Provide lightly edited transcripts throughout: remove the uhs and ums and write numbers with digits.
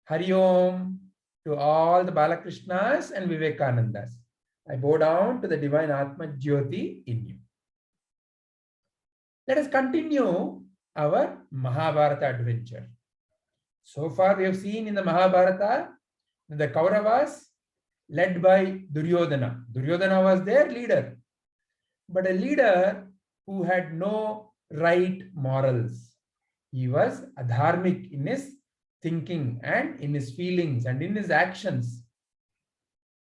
Hari Om to all the Balakrishnas and Vivekanandas. I bow down to the divine Atma Jyoti in you. Let us continue our Mahabharata adventure. So far, we have seen in the Mahabharata the Kauravas led by Duryodhana. Duryodhana was their leader, but a leader who had no right morals. He was adharmic in his thinking and in his feelings and in his actions.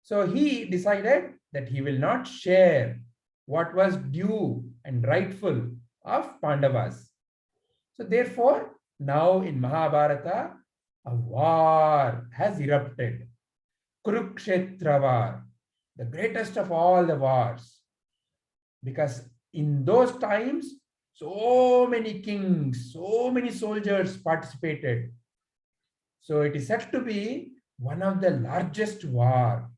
So he decided that he will not share what was due and rightful of Pandavas. So therefore, now in Mahabharata, a war has erupted. Kurukshetra war, the greatest of all the wars. Because in those times, so many kings, so many soldiers participated. So it is said to be one of the largest war.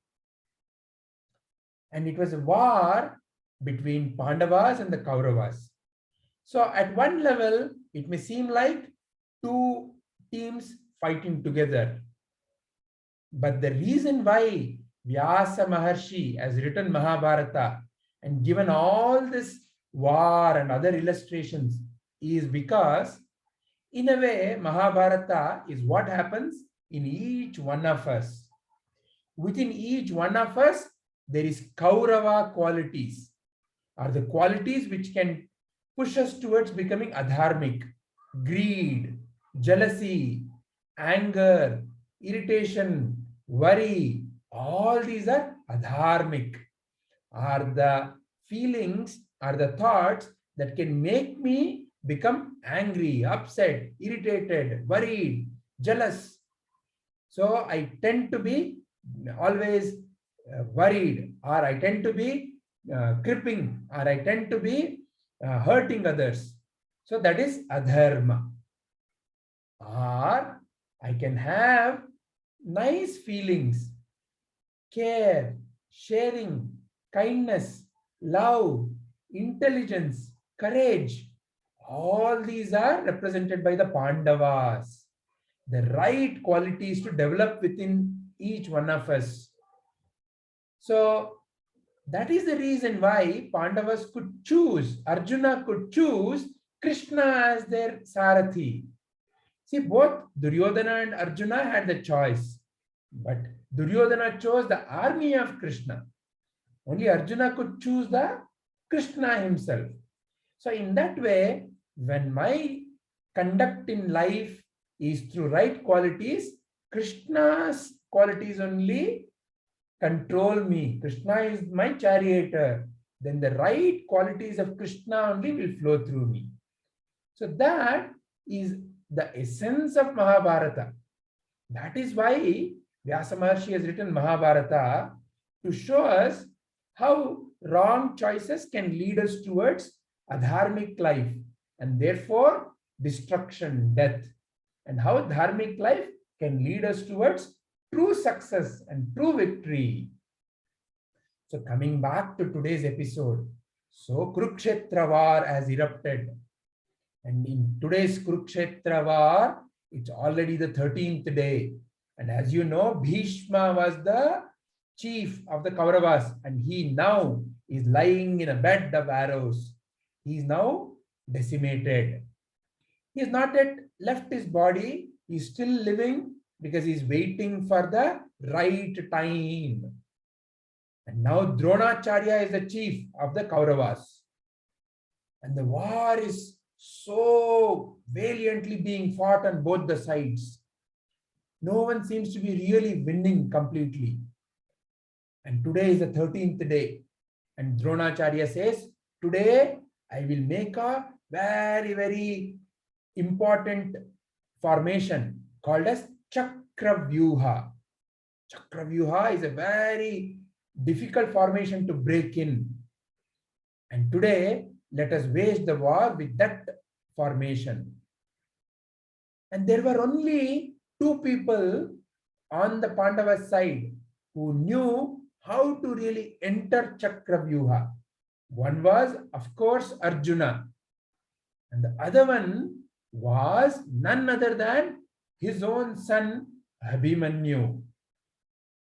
And it was a war between Pandavas and the Kauravas. So at one level, it may seem like two teams fighting together. But the reason why Vyasa Maharshi has written Mahabharata and given all this war and other illustrations is because, in a way, Mahabharata is what happens in each one of us. Within each one of us, there is Kaurava qualities, or the qualities which can push us towards becoming adharmic, greed, jealousy, anger, irritation, worry. All these are adharmic, are the feelings, are the thoughts that can make me become angry, upset, irritated, worried, jealous. So I tend to be always worried, or I tend to be cripping, or I tend to be hurting others. So that is adharma. Or I can have nice feelings, care, sharing, kindness, love, intelligence, courage. All these are represented by the Pandavas. The right qualities to develop within each one of us. So that is the reason why Pandavas could choose, Arjuna could choose Krishna as their Sarathi. See, both Duryodhana and Arjuna had the choice, but Duryodhana chose the army of Krishna. Only Arjuna could choose the Krishna himself. So in that way, when my conduct in life is through right qualities, Krishna's qualities only control me. Krishna is my charioteer. Then the right qualities of Krishna only will flow through me. So that is the essence of Mahabharata. That is why Vyasa Maharshi has written Mahabharata, to show us how wrong choices can lead us towards adharmic life and therefore destruction, death, and how dharmic life can lead us towards true success and true victory. So coming back to today's episode, so Kurukshetra war has erupted. And in today's Kurukshetra war, it's already the 13th day. And as you know, Bhishma was the chief of the Kauravas, and he now is lying in a bed of arrows. He is now decimated. He has not yet left his body. He is still living because he is waiting for the right time. And now Dronacharya is the chief of the Kauravas. And the war is so valiantly being fought on both the sides. No one seems to be really winning completely. And today is the 13th day. And Dronacharya says, today I will make a very, very important formation called as Chakravyuha. Chakravyuha is a very difficult formation to break in. And today, let us wage the war with that formation. And there were only two people on the Pandava side who knew how to really enter Chakravyuha. One was, of course, Arjuna. And the other one was none other than his own son, Abhimanyu.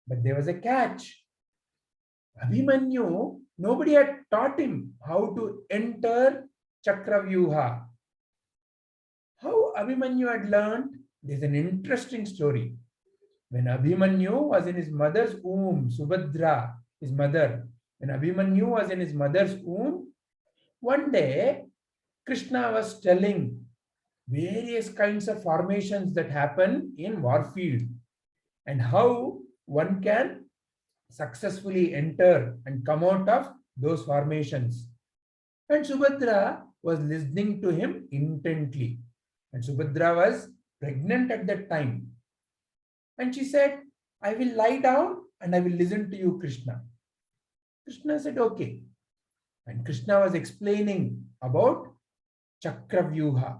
But there was a catch. Abhimanyu, nobody had taught him how to enter Chakravyuha. How Abhimanyu had learned? There's an interesting story. When Abhimanyu was in his mother's womb, Subhadra, his mother, when Abhimanyu was in his mother's womb, one day Krishna was telling various kinds of formations that happen in warfield and how one can successfully enter and come out of those formations. And Subhadra was listening to him intently. And Subhadra was pregnant at that time. And she said, I will lie down and I will listen to you, Krishna. Krishna said, okay. And Krishna was explaining about Chakravyuha.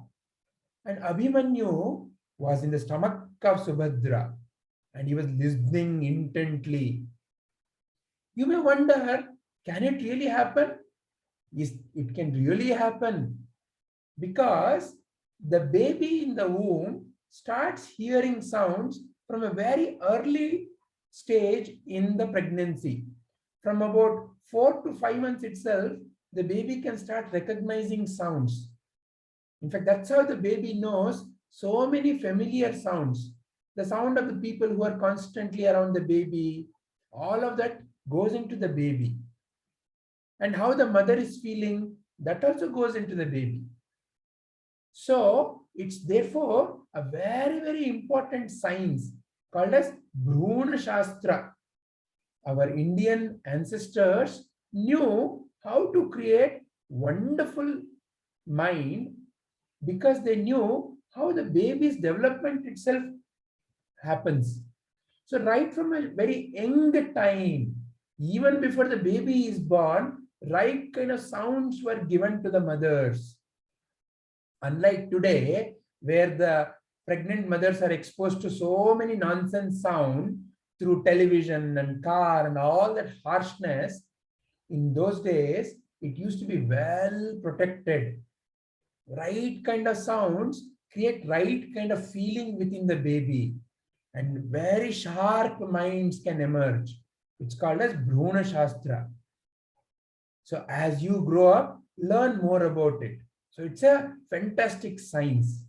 And Abhimanyu was in the stomach of Subhadra and he was listening intently. You may wonder, can it really happen? Yes, it can really happen because the baby in the womb starts hearing sounds from a very early stage in the pregnancy. From about 4 to 5 months itself, the baby can start recognizing sounds. In fact, that's how the baby knows so many familiar sounds. The sound of the people who are constantly around the baby, all of that goes into the baby. And how the mother is feeling, that also goes into the baby. So it's therefore a very, very important science called as Bhruna Shastra. Our Indian ancestors knew how to create wonderful mind because they knew how the baby's development itself happens. So right from a very young time, even before the baby is born, right kind of sounds were given to the mothers. Unlike today, where the pregnant mothers are exposed to so many nonsense sound through television and car and all that harshness, in those days, it used to be well protected. Right kind of sounds create right kind of feeling within the baby and very sharp minds can emerge. It's called as Bhruna Shastra. So as you grow up, learn more about it. So it's a fantastic science.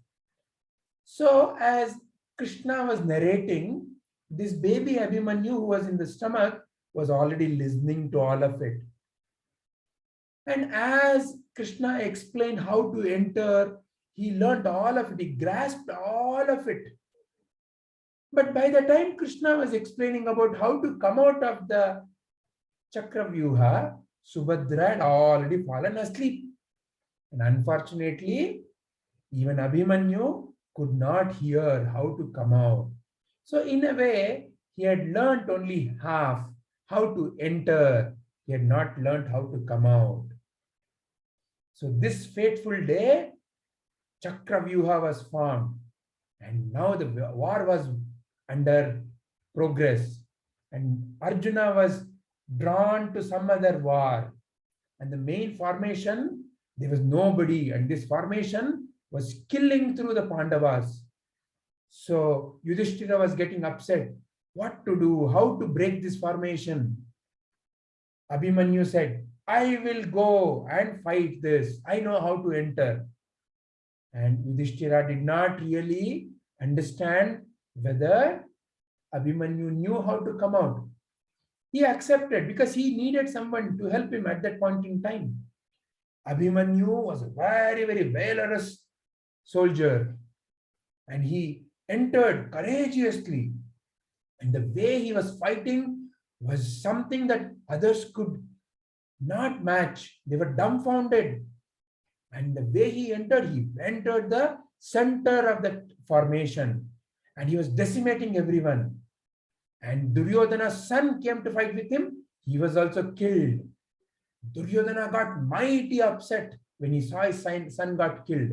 So as Krishna was narrating, this baby Abhimanyu who was in the stomach was already listening to all of it. And as Krishna explained how to enter, he learned all of it, he grasped all of it. But by the time Krishna was explaining about how to come out of the Chakravyuha, Subhadra had already fallen asleep. And unfortunately, even Abhimanyu could not hear how to come out. So in a way, he had learned only half, how to enter. He had not learned how to come out. So this fateful day, Chakravyuha was formed. And now the war was under progress. And Arjuna was drawn to some other war. And the main formation, there was nobody. And this formation was killing through the Pandavas. So Yudhishthira was getting upset. What to do? How to break this formation? Abhimanyu said, I will go and fight this. I know how to enter. And Yudhishthira did not really understand whether Abhimanyu knew how to come out. He accepted because he needed someone to help him at that point in time. Abhimanyu was a very, very valorous soldier and he entered courageously. And the way he was fighting was something that others could not match. They were dumbfounded. And the way he entered the center of the formation and he was decimating everyone. And Duryodhana's son came to fight with him. He was also killed. Duryodhana got mighty upset when he saw his son got killed.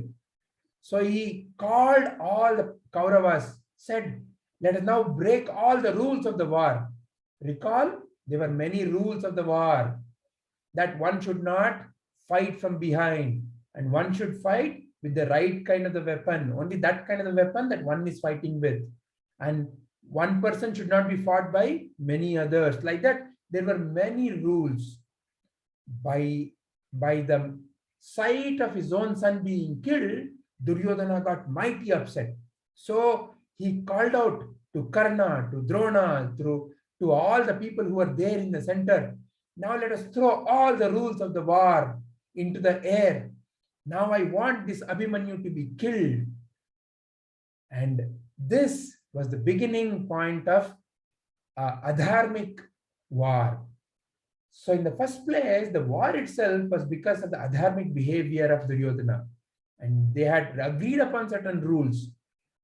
So he called all the Kauravas, said, let us now break all the rules of the war. Recall, there were many rules of the war. That one should not fight from behind and one should fight with the right kind of the weapon. Only that kind of the weapon that one is fighting with. And One person should not be fought by many others. Like that, there were many rules. By the sight of his own son being killed, Duryodhana got mighty upset. So he called out to Karna, to Drona, to all the people who were there in the center. Now let us throw all the rules of the war into the air. Now I want this Abhimanyu to be killed. And this was the beginning point of adharmic war. So in the first place, the war itself was because of the adharmic behavior of Duryodhana. And they had agreed upon certain rules.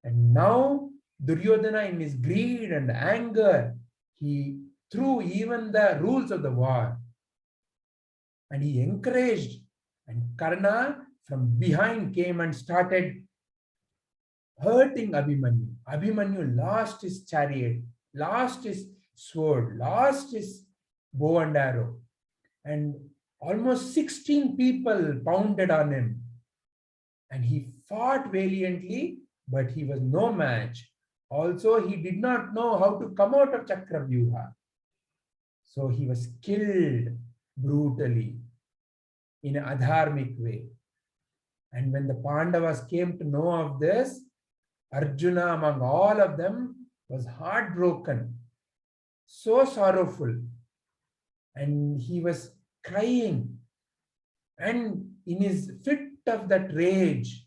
And now Duryodhana, in his greed and anger, he threw even the rules of the war. And he encouraged. And Karna from behind came and started hurting Abhimanyu. Abhimanyu lost his chariot, lost his sword, lost his bow and arrow. And almost 16 people pounded on him. And he fought valiantly, but he was no match. Also, he did not know how to come out of Chakravyuha. So he was killed brutally in an adharmic way. And when the Pandavas came to know of this, Arjuna, among all of them, was heartbroken, so sorrowful. And he was crying. And in his fit of that rage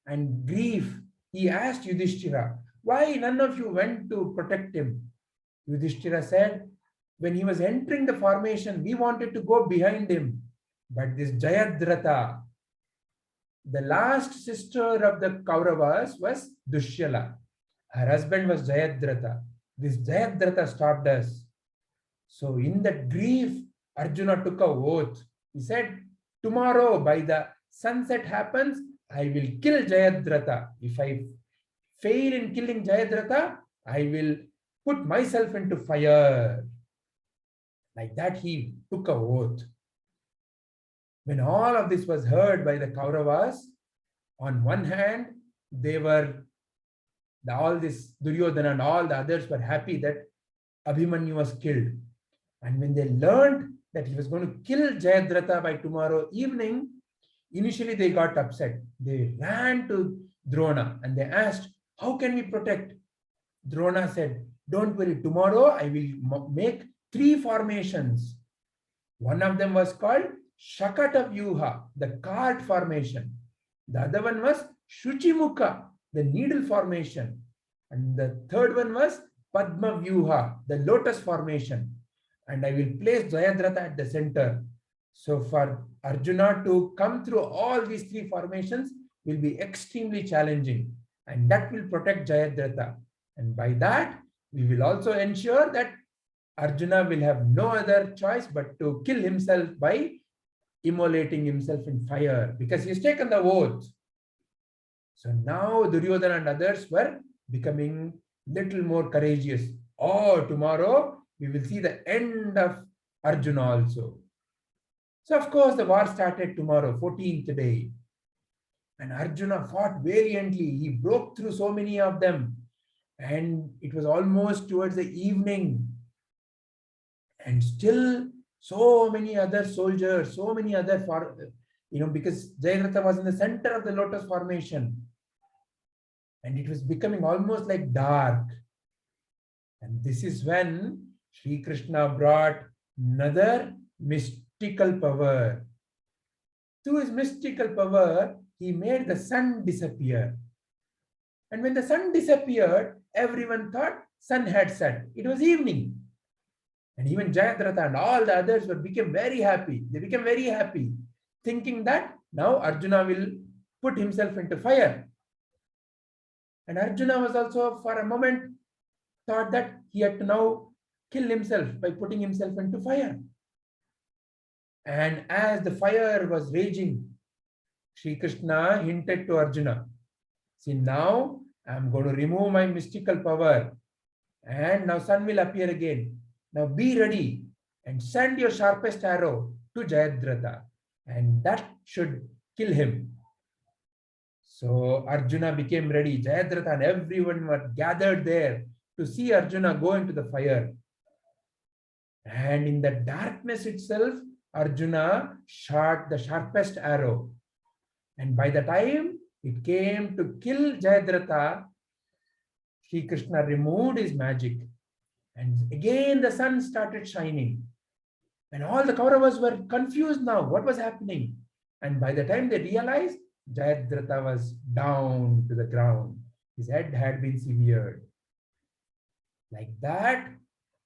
and grief, he asked Yudhishthira, why none of you went to protect him? Yudhishthira said, when he was entering the formation, we wanted to go behind him. But this Jayadrata, the last sister of the Kauravas, was Dushyala. Her husband was Jayadrata. This Jayadrata stopped us. So in that grief, Arjuna took a oath. He said, tomorrow by the sunset happens, I will kill Jayadrata. If I fail in killing Jayadrata, I will put myself into fire. Like that, he took a oath. When all of this was heard by the Kauravas, on one hand, they were, all this Duryodhana and all the others were happy that Abhimanyu was killed. And when they learned that he was going to kill Jayadrata by tomorrow evening, initially they got upset. They ran to Drona and they asked, how can we protect? Drona said, don't worry, tomorrow I will make 3 formations. One of them was called Chakravyuha, the cart formation. The other one was Shuchimukha, the needle formation. And the third one was Padmavyuha, the lotus formation. And I will place Jayadrata at the center. So for Arjuna to come through all these 3 formations will be extremely challenging. And that will protect Jayadrata. And by that, we will also ensure that Arjuna will have no other choice but to kill himself by immolating himself in fire, because he has taken the oath. So now Duryodhana and others were becoming little more courageous. Oh, tomorrow we will see the end of Arjuna also. So of course the war started tomorrow, 14th day. And Arjuna fought valiantly. He broke through so many of them. And it was almost towards the evening. And still so many other soldiers, so many other, because Jayadrata was in the center of the lotus formation. And it was becoming almost like dark. And this is when Sri Krishna brought another mystical power. Through his mystical power, he made the sun disappear. And when the sun disappeared, everyone thought sun had set. It was evening. And even Jayadrata and all the others became very happy. They became very happy, thinking that now Arjuna will put himself into fire. And Arjuna was also, for a moment, thought that he had to now kill himself by putting himself into fire. And as the fire was raging, Sri Krishna hinted to Arjuna, see, now I am going to remove my mystical power. And now sun will appear again. Now be ready and send your sharpest arrow to Jayadrata, and that should kill him. So Arjuna became ready. Jayadrata and everyone were gathered there to see Arjuna go into the fire. And in the darkness itself, Arjuna shot the sharpest arrow. And by the time it came to kill Jayadrata, Sri Krishna removed his magic. And again the sun started shining. And all the Kauravas were confused now. What was happening? And by the time they realized, Jayadrata was down to the ground. His head had been severed. Like that,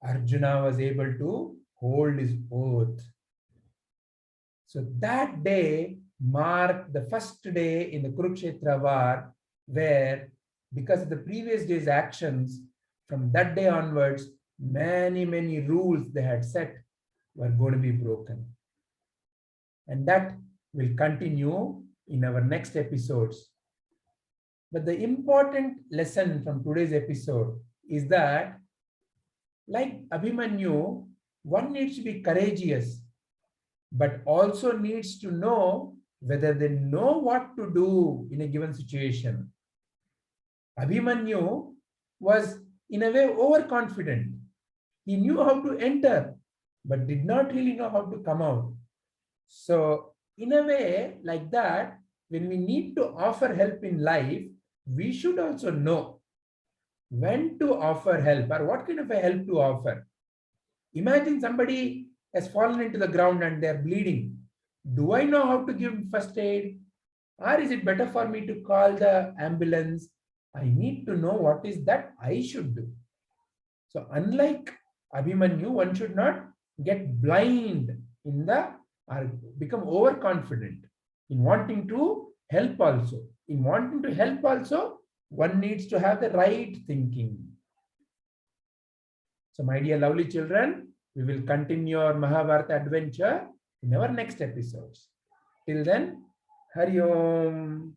Arjuna was able to hold his oath. So that day marked the first day in the Kurukshetra war, where because of the previous day's actions, from that day onwards, many rules they had set were going to be broken. And that will continue in our next episodes. But the important lesson from today's episode is that, like Abhimanyu, one needs to be courageous, but also needs to know whether they know what to do in a given situation. Abhimanyu was in a way overconfident. He knew how to enter, but did not really know how to come out. So in a way like that, when we need to offer help in life, we should also know when to offer help or what kind of a help to offer. Imagine somebody has fallen into the ground and they're bleeding. Do I know how to give first aid? Or is it better for me to call the ambulance? I need to know what is that I should do. So unlike Abhimanyu, one should not get blind in the or become overconfident in wanting to help also. In wanting to help also, one needs to have the right thinking. So my dear lovely children, we will continue our Mahabharata adventure in our next episodes. Till then, Hari Om.